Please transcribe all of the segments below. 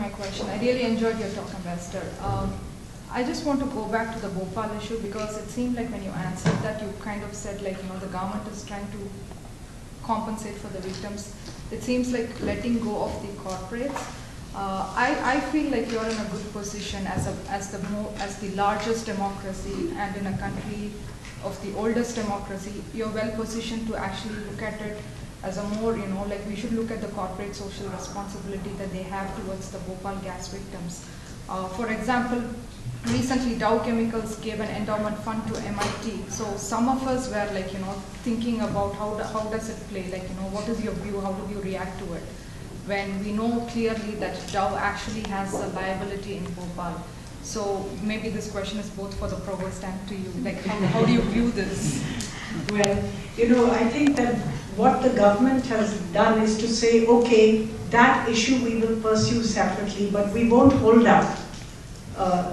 my question. I really enjoyed your talk, Ambassador. I just want to go back to the Bhopal issue because it seemed like when you answered that, you kind of said like, the government is trying to compensate for the victims. It seems like letting go of the corporates. I feel like you're in a good position as the largest democracy and in a country of the oldest democracy. You're well positioned to actually look at it as a more, like we should look at the corporate social responsibility that they have towards the Bhopal gas victims. For example, recently Dow Chemicals gave an endowment fund to MIT. So some of us were like, thinking about how does it play? Like, what is your view? How would you react to it? When we know clearly that Dow actually has a liability in Bhopal. So maybe this question is both for the provost and to you. Like, how do you view this? Well, I think that what the government has done is to say, okay, that issue we will pursue separately, but we won't hold up,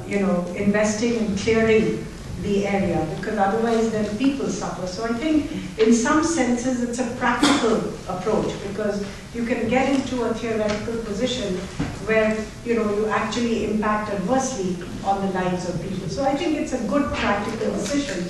investing and clearing the area, because otherwise then people suffer. So I think in some senses it's a practical approach, because you can get into a theoretical position where you actually impact adversely on the lives of people. So I think it's a good practical decision.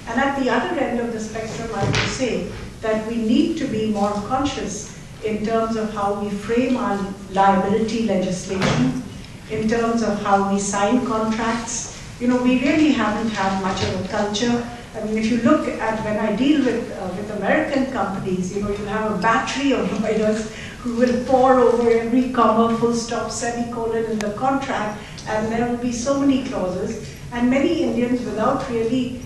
And at the other end of the spectrum, I would say that we need to be more conscious in terms of how we frame our liability legislation, in terms of how we sign contracts. We really haven't had much of a culture. I mean, if you look at when I deal with American companies, you have a battery of lawyers who will pore over every comma, full stop, semicolon in the contract, and there will be so many clauses. And many Indians, without really,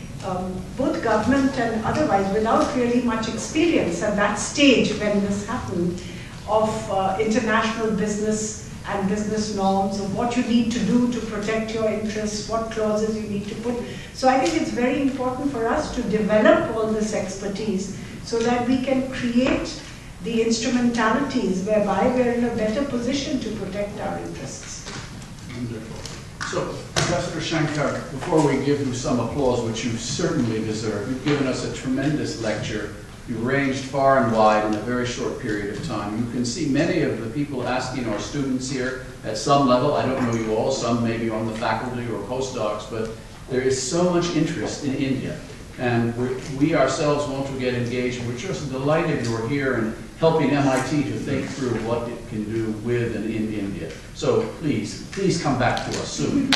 both government and otherwise, without really much experience at that stage when this happened, of international business and business norms, of what you need to do to protect your interests, what clauses you need to put. So I think it's very important for us to develop all this expertise so that we can create the instrumentalities whereby we're in a better position to protect our interests. Wonderful. So, Professor Shankar, before we give you some applause, which you certainly deserve, you've given us a tremendous lecture. You ranged far and wide in a very short period of time. You can see many of the people asking our students here at some level. I don't know you all, some maybe on the faculty or postdocs, but there is so much interest in India. And we ourselves want to get engaged. We're just delighted you're here and helping MIT to think through what it can do with and in India. So please come back to us soon.